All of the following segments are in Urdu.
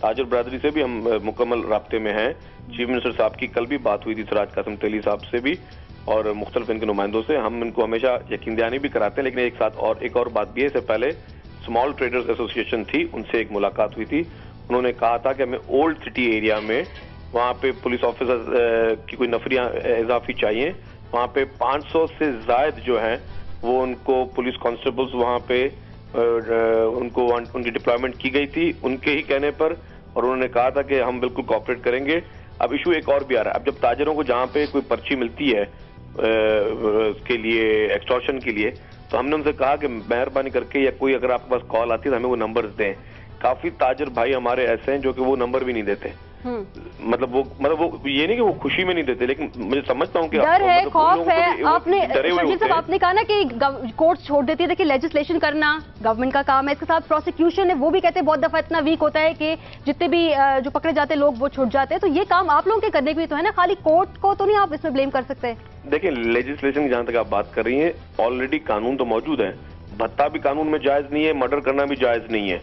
تاجر برادری سے بھی ہم مکمل رابطے میں ہیں. چیف منسٹر صاحب کی کل بھی بات ہوئی تھی سراج قاسم تیلی صاحب سے بھی اور مختلف ان کے نمائندوں سے. ہم ان کو ہمیشہ یقین دہانی بھی کراتے ہیں, لیکن ایک اور بات بھی ہے. اس سے پہلے اسمال ٹریڈرز ایسوسی ایشن تھی, ان سے ایک ملاقات ہوئی تھی. انہوں نے کہا تھا کہ ہمیں اولڈ سٹی ایریا میں وہاں پہ پولیس آفیسر کی کوئی نفریاں اضافی چاہیے. وہاں پہ 500 سے زائد جو ہیں وہ ان کو پولیس کانسٹیبلز وہاں پہ ان کو ان کی ڈپلائمنٹ کی گئی تھی ان کے ہی کہنے پر, اور انہوں نے کہا تھا کہ ہم بالکل کوآپریٹ کریں گے. اب ایشو ایک اور بھی آ رہا ہے. اب جب تاجروں کو جہاں پہ کوئی پرچی ملتی ہے اس کے لیے ایکسٹورشن کے لیے, تو ہم نے ان سے کہا کہ مہربانی کر کے یا کوئی اگر آپ کے پاس کال آتی ہے تو ہمیں وہ نمبرز دیں. کافی تاجر بھائی ہمارے ایسے ہیں جو کہ وہ نمبر بھی نہیں دیتے. مطلب وہ یہ نہیں کہ وہ خوشی میں نہیں دیتے, لیکن مجھے سمجھتا ہوں کہ ڈر ہے, خوف ہے. آپ نے شرجیل صاحب آپ نے کہا نا کہ کورٹ چھوڑ دیتی ہے. دیکھیے لیجسلیشن کرنا گورنمنٹ کا کام ہے, اس کے ساتھ پروسیکیوشن ہے, وہ بھی کہتے ہیں بہت دفعہ اتنا ویک ہوتا ہے کہ جتنے بھی جو پکڑے جاتے ہیں لوگ وہ چھوٹ جاتے ہیں. تو یہ کام آپ لوگوں کے کرنے کے بھی تو ہے نا, خالی کورٹ کو تو نہیں آپ اس میں بلیم کر سکتے. دیکھیں لیجسلیشن جہاں تک آپ بات کر رہی ہیں, آلریڈی قانون تو موجود ہے. بھتہ بھی قانون میں جائز نہیں ہے, مرڈر کرنا بھی جائز نہیں ہے,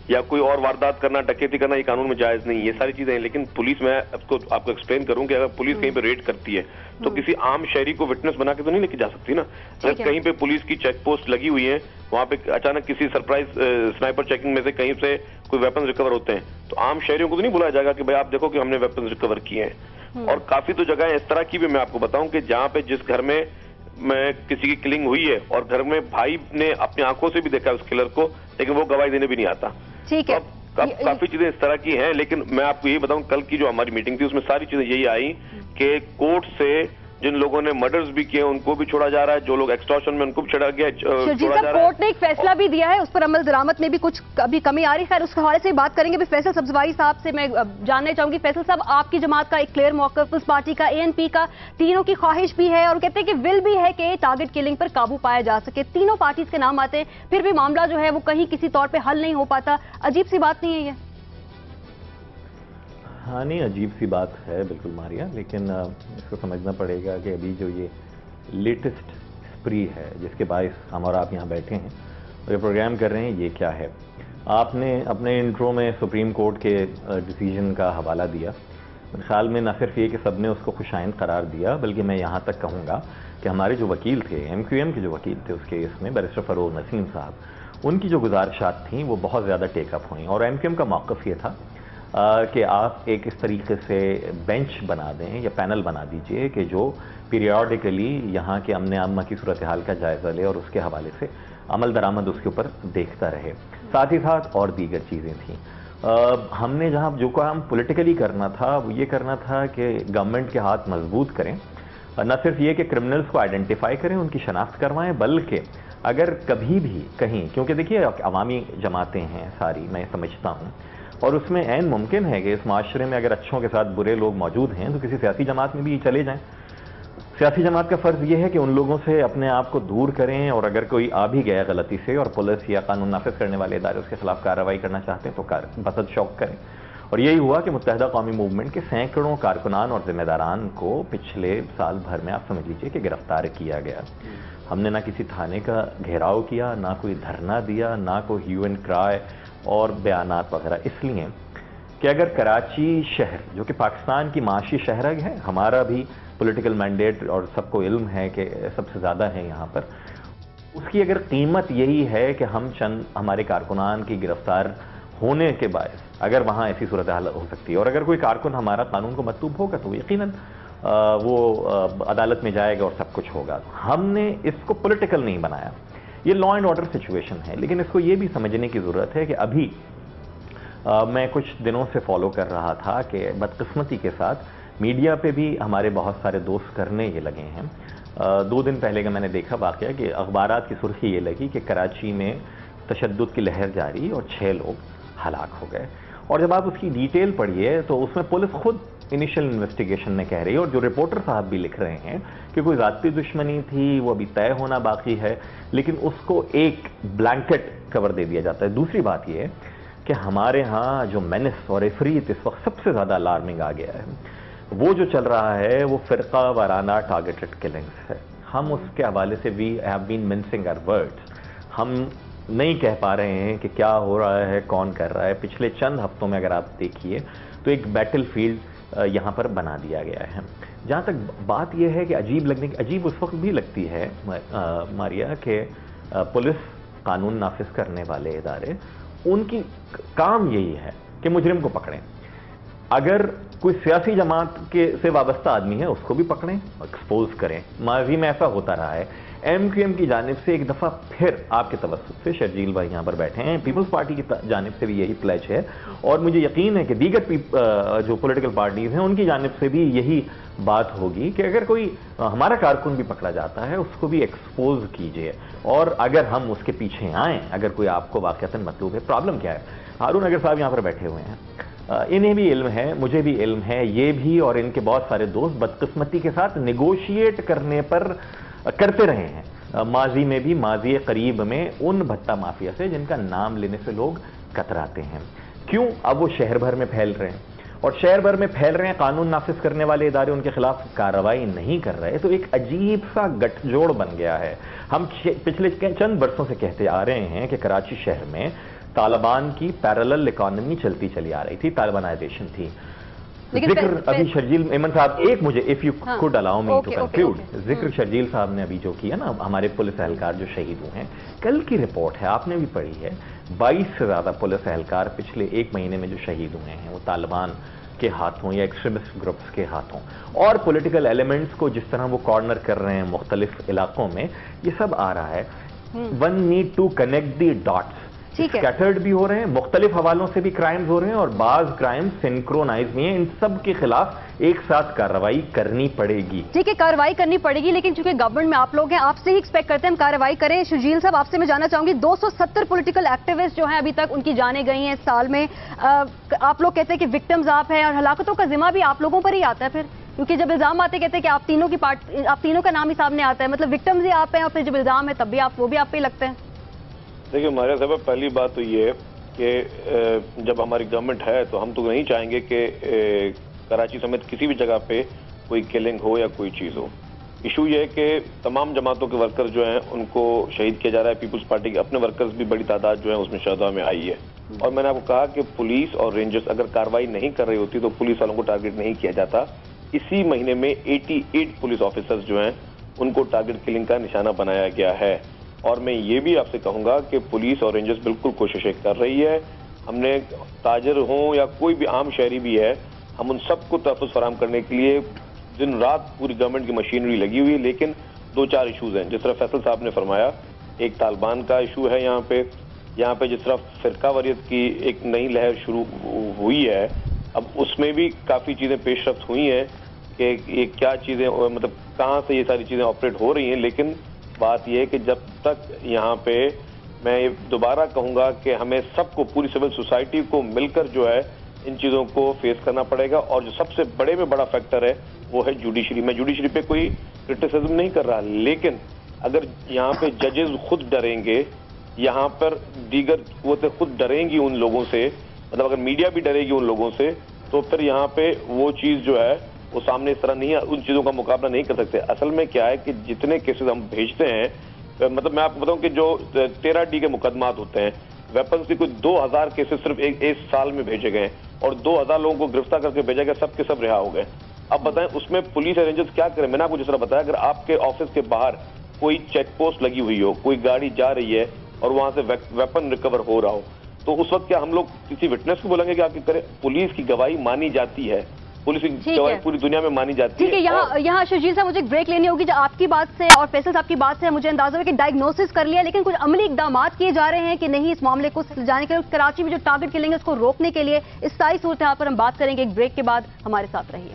یا کوئی اور واردات کرنا, ڈکیتی کرنا یہ قانون میں جائز نہیں. یہ ساری چیزیں ہیں. لیکن پولیس, میں آپ کو ایکسپلین کروں کہ اگر پولیس کہیں پہ ریڈ کرتی ہے تو کسی عام شہری کو وٹنس بنا کے تو نہیں لے کے جا سکتی نا. اگر کہیں پہ پولیس کی چیک پوسٹ لگی ہوئی ہے, وہاں پہ اچانک کسی سرپرائز سنائپر چیکنگ میں سے کہیں سے کوئی ویپنز ریکور ہوتے ہیں, تو عام شہریوں کو تو نہیں بلایا جائے گا کہ بھائی آپ دیکھو کہ ہم نے ویپنز ریکور کیے ہیں. اور کافی تو جگہیں اس طرح کی بھی میں آپ کو بتاؤں کہ جہاں پہ جس گھر میں کسی کی کلنگ ہوئی ہے اور گھر میں بھائی نے اپنی آنکھوں سے بھی دیکھا اس کلر کو, لیکن وہ گواہی دینے بھی نہیں آتا. ٹھیک ہے, کافی چیزیں اس طرح کی ہیں. لیکن میں آپ کو یہی بتاؤں, کل کی جو ہماری میٹنگ تھی اس میں ساری چیزیں یہی آئی کہ کورٹ سے جن لوگوں نے مرڈرز بھی کیے ان کو بھی چھوڑا جا رہا ہے, جو لوگ ایکسٹورشن میں ان کو بھی چھوڑا گیا. شرجیل صاحب کورٹ نے ایک فیصلہ بھی دیا ہے, اس پر عمل درآمد میں بھی کچھ ابھی کمی آ رہی ہے. خیر اس حوالے سے بات کریں گے. فیصل سبزواری صاحب سے میں جاننا چاہوں گی, فیصل صاحب آپ کی جماعت کا ایک کلیئر موقف, پیپلز پارٹی کا, ANP کا, تینوں کی خواہش بھی ہے اور کہتے ہیں کہ ول بھی ہے کہ ٹارگٹ کلنگ پر قابو پایا جا سکے. تینوں پارٹیز کے نام آتے ہیں, پھر بھی معاملہ جو ہے وہ کہیں کسی طور پہ حل نہیں ہو پاتا. عجیب سی بات نہیں ہے یہ؟ ہاں نہیں, عجیب سی بات ہے بالکل ماریا, لیکن اس کو سمجھنا پڑے گا کہ ابھی جو یہ لیٹسٹ اسپری ہے جس کے باعث ہم اور آپ یہاں بیٹھے ہیں اور یہ پروگرام کر رہے ہیں, یہ کیا ہے. آپ نے اپنے انٹرو میں سپریم کورٹ کے ڈیسیجن کا حوالہ دیا. میرے خیال میں نہ صرف یہ کہ سب نے اس کو خوشائند قرار دیا, بلکہ میں یہاں تک کہوں گا کہ ہمارے جو وکیل تھے, MQM کے جو وکیل تھے اس کیس میں, بیرسٹر فروغ نسیم صاحب, ان کی جو گزارشات تھیں وہ بہت زیادہ ٹیک اپ ہوئیں. اور MQM کا موقف یہ تھا کہ آپ ایک اس طریقے سے بینچ بنا دیں یا پینل بنا دیجئے کہ جو پیریوڈیکلی یہاں کے امن عامہ کی صورتحال کا جائزہ لے اور اس کے حوالے سے عمل درآمد اس کے اوپر دیکھتا رہے. ساتھ ہی ساتھ اور دیگر چیزیں تھیں. ہم نے جہاں جو کام پولیٹیکلی کرنا تھا وہ یہ کرنا تھا کہ گورنمنٹ کے ہاتھ مضبوط کریں, نہ صرف یہ کہ کرمنلز کو آئیڈینٹیفائی کریں, ان کی شناخت کروائیں, بلکہ اگر کبھی بھی کہیں, کیونکہ دیکھیے عوامی جماعتیں ہیں ساری, میں سمجھتا ہوں, اور اس میں عین ممکن ہے کہ اس معاشرے میں اگر اچھوں کے ساتھ برے لوگ موجود ہیں تو کسی سیاسی جماعت میں بھی چلے جائیں. سیاسی جماعت کا فرض یہ ہے کہ ان لوگوں سے اپنے آپ کو دور کریں, اور اگر کوئی آ بھی گیا غلطی سے اور پولیس یا قانون نافذ کرنے والے ادارے اس کے خلاف کارروائی کرنا چاہتے ہیں تو بسد شوق کریں. اور یہی ہوا کہ متحدہ قومی موومنٹ کے سینکڑوں کارکنان اور ذمہ داران کو پچھلے سال بھر میں آپ سمجھ لیجئے کہ گرفتار کیا گیا. ہم نے نہ کسی تھانے کا گھیراؤ کیا, نہ کوئی دھرنا دیا, نہ کوئی ہیو اینڈ کرائے اور بیانات وغیرہ, اس لیے کہ اگر کراچی شہر جو کہ پاکستان کی معاشی شہرگ ہے, ہمارا بھی پولیٹیکل مینڈیٹ اور سب کو علم ہے کہ سب سے زیادہ ہے یہاں پر, اس کی اگر قیمت یہی ہے کہ ہم چند ہمارے کارکنان کی گرفتار ہونے کے باعث اگر وہاں ایسی صورتحال ہو سکتی ہے, اور اگر کوئی کارکن ہمارا قانون کو مطلوب ہوگا تو یقیناً وہ عدالت میں جائے گا اور سب کچھ ہوگا. ہم نے اس کو پولیٹیکل نہیں بنایا, یہ لا اینڈ آرڈر سچویشن ہے. لیکن اس کو یہ بھی سمجھنے کی ضرورت ہے کہ ابھی میں کچھ دنوں سے فالو کر رہا تھا کہ بدقسمتی کے ساتھ میڈیا پہ بھی ہمارے بہت سارے دوست کرنے یہ لگے ہیں. 2 دن پہلے کا میں نے دیکھا واقعہ کہ اخبارات کی سرخی یہ لگی کہ کراچی میں تشدد کی لہر جاری اور 6 لوگ ہلاک ہو گئے. اور جب آپ اس کی ڈیٹیل پڑھیے تو اس میں پولیس خود انیشل انویسٹیگیشن میں کہہ رہی ہے, اور جو رپورٹر صاحب بھی لکھ رہے ہیں کہ کوئی ذاتی دشمنی تھی وہ ابھی طے ہونا باقی ہے, لیکن اس کو ایک بلینکٹ کور دے دیا جاتا ہے. دوسری بات یہ ہے کہ ہمارے ہاں جو مینس اور افریت اس وقت سب سے زیادہ الارمنگ آ گیا ہے, وہ جو چل رہا ہے وہ فرقہ وارانہ ٹارگیٹڈ کلنگز ہے. ہم اس کے حوالے سے we have been منسنگ our words. ہم نہیں کہہ پا رہے ہیں کہ کیا ہو رہا ہے، کون کر رہا ہے. پچھلے چند ہفتوں میں اگر آپ دیکھیے تو ایک بیٹل فیلڈ یہاں پر بنا دیا گیا ہے. جہاں تک بات یہ ہے کہ عجیب اس وقت بھی لگتی ہے ماریا کہ پولیس، قانون نافذ کرنے والے ادارے، ان کی کام یہی ہے کہ مجرم کو پکڑیں. اگر کوئی سیاسی جماعت سے وابستہ آدمی ہے اس کو بھی پکڑیں، ایکسپوز کریں. ماضی میں ایسا ہوتا رہا ہے. ایم کیو ایم کی جانب سے ایک دفعہ پھر آپ کے توسط سے، شرجیل بھائی یہاں پر بیٹھے ہیں، پیپلز پارٹی کی جانب سے بھی یہی پلیج ہے، اور مجھے یقین ہے کہ دیگر جو پولیٹیکل پارٹیز ہیں ان کی جانب سے بھی یہی بات ہوگی کہ اگر کوئی ہمارا کارکن بھی پکڑا جاتا ہے اس کو بھی ایکسپوز کیجئے، اور اگر ہم اس کے پیچھے آئیں، اگر کوئی آپ کو واقعتاً مطلوب ہے. پرابلم کیا ہے؟ ہارون اگر صاحب یہاں پر بیٹھے ہوئے ہیں، انہیں بھی علم ہے، مجھے بھی علم ہے، یہ بھی اور ان کے بہت سارے دوست بدقسمتی کے ساتھ نیگوشیٹ کرتے رہے ہیں ماضی میں بھی، ماضی قریب میں، ان بھٹا مافیا سے جن کا نام لینے سے لوگ کتراتے ہیں. کیوں؟ اب وہ شہر بھر میں پھیل رہے ہیں، اور شہر بھر میں پھیل رہے ہیں، قانون نافذ کرنے والے ادارے ان کے خلاف کارروائی نہیں کر رہے، تو ایک عجیب سا گٹھ جوڑ بن گیا ہے. ہم پچھلے چند برسوں سے کہتے آ رہے ہیں کہ کراچی شہر میں طالبان کی پیرالل اکانومی چلتی چلی آ رہی تھی، طالبانائزیشن تھی. ذکر ابھی شرجیل میمن صاحب، ایک مجھے if you could allow me to conclude, ذکر شرجیل صاحب نے ابھی جو کیا نا، ہمارے پولیس اہلکار جو شہید ہوئے ہیں، کل کی رپورٹ ہے، آپ نے بھی پڑھی ہے، 22 سے زیادہ پولیس اہلکار پچھلے ایک مہینے میں جو شہید ہوئے ہیں وہ طالبان کے ہاتھوں یا ایکسٹریمسٹ گروپس کے ہاتھوں. اور پولیٹیکل ایلیمنٹس کو جس طرح وہ کارنر کر رہے ہیں مختلف علاقوں میں، یہ سب آ رہا ہے. One need to connect the dots. Scattered بھی ہو رہے ہیں، مختلف حوالوں سے بھی کرائمز ہو رہے ہیں، اور بعض کرائمز سنکرونائز بھی ہیں. ان سب کے خلاف ایک ساتھ کارروائی کرنی پڑے گی. ٹھیک ہے، کارروائی کرنی پڑے گی، لیکن چونکہ گورنمنٹ میں آپ لوگ ہیں، آپ سے ہی ایکسپیکٹ کرتے ہیں ہم کارروائی کریں. شرجیل صاحب، آپ سے میں جاننا چاہوں گی، 270 پولیٹیکل ایکٹیوسٹ جو ہیں ابھی تک ان کی جانیں گئی ہیں اس سال میں. آپ لوگ کہتے ہیں کہ وکٹمز آپ ہیں، اور ہلاکتوں کا ذمہ بھی آپ لوگوں پر ہی آتا ہے پھر، کیونکہ جب الزام آتے کہتے ہیں کہ آپ تینوں کا نام ہی سامنے آتا ہے، مطلب وکٹمز ہی آپ ہیں، اور پھر جب الزام ہے تب بھی وہ بھی آپ پہ ہی لگتے ہیں. دیکھیے ہمارے صاحب، پہلی بات تو یہ ہے کہ جب ہماری گورنمنٹ ہے تو ہم تو نہیں چاہیں گے کہ کراچی سمیت کسی بھی جگہ پہ کوئی کلنگ ہو یا کوئی چیز ہو. ایشو یہ ہے کہ تمام جماعتوں کے ورکرز جو ہیں ان کو شہید کیا جا رہا ہے. پیپلز پارٹی کے اپنے ورکرز بھی بڑی تعداد جو ہیں اس میں شہداء میں آئی ہے. اور میں نے آپ کو کہا کہ پولیس اور رینجرز اگر کارروائی نہیں کر رہی ہوتی تو پولیس والوں کو ٹارگٹ نہیں کیا جاتا. اسی مہینے میں 88 پولیس آفیسرز جو ہیں ان کو ٹارگٹ کلنگ کا نشانہ بنایا گیا ہے. اور میں یہ بھی آپ سے کہوں گا کہ پولیس اور رینجرز بالکل کوششیں کر رہی ہے. ہم نے تاجر ہوں یا کوئی بھی عام شہری بھی ہے، ہم ان سب کو تحفظ فراہم کرنے کے لیے دن رات پوری گورنمنٹ کی مشینری لگی ہوئی ہے. لیکن 2-4 ایشوز ہیں، جس طرح فیصل صاحب نے فرمایا، ایک طالبان کا ایشو ہے یہاں پہ جس طرح فرقہ واریت کی ایک نئی لہر شروع ہوئی ہے. اب اس میں بھی کافی چیزیں پیش رفت ہوئی ہیں کہ یہ کیا چیزیں، مطلب کہاں سے یہ ساری چیزیں آپریٹ ہو رہی ہیں. لیکن بات یہ ہے کہ جب تک یہاں پہ، میں دوبارہ کہوں گا کہ ہمیں سب کو، پوری سول سوسائٹی کو مل کر جو ہے ان چیزوں کو فیس کرنا پڑے گا. اور جو سب سے بڑے میں بڑا فیکٹر ہے وہ ہے جوڈیشری. میں جوڈیشری پہ کوئی کرٹیسزم نہیں کر رہا، لیکن اگر یہاں پہ ججز خود ڈریں گے، یہاں پر دیگر قوتیں خود ڈریں گی ان لوگوں سے، مطلب اگر میڈیا بھی ڈرے گی ان لوگوں سے، تو پھر یہاں پہ وہ چیز جو ہے وہ سامنے اس طرح نہیں ہے، ان چیزوں کا مقابلہ نہیں کر سکتے. اصل میں کیا ہے کہ جتنے کیسز ہم بھیجتے ہیں، مطلب میں آپ کو بتاؤں کہ جو 13D کے مقدمات ہوتے ہیں، ویپنز کی کوئی 2000 کیسز صرف ایک سال میں بھیجے گئے، اور 2000 لوگوں کو گرفتار کر کے بھیجا گیا، سب کے سب رہا ہو گئے. اب بتائیں اس میں پولیس اور رینجرز کیا کریں؟ میں نے آپ کو جس طرح بتایا، اگر آپ کے آفس کے باہر کوئی چیک پوسٹ لگی ہوئی ہو، کوئی گاڑی جا رہی ہے اور وہاں سے ویپن ریکور ہو رہا ہو، تو اس وقت کیا ہم لوگ کسی وٹنس کو بولیں گے کہ آپ کی کریں؟ پولیس کی گواہی مانی جاتی ہے، پولیس کی گواہی پوری دنیا میں مانی جاتی ہے. ٹھیک ہے، یہاں شرجیل صاحب مجھے ایک بریک لینی ہوگی. جو آپ کی بات سے اور فیصل صاحب کی بات سے مجھے اندازہ ہے کہ ڈائگنوسس کر لیا، لیکن کچھ عملی اقدامات کیے جا رہے ہیں کہ نہیں اس معاملے کو جانے کے لیے، کراچی میں جو ٹارگٹ کلنگ ہے اس کو روکنے کے لیے. اس ساری صورتحال پر ہم بات کریں گے ایک بریک کے بعد. ہمارے ساتھ رہیے.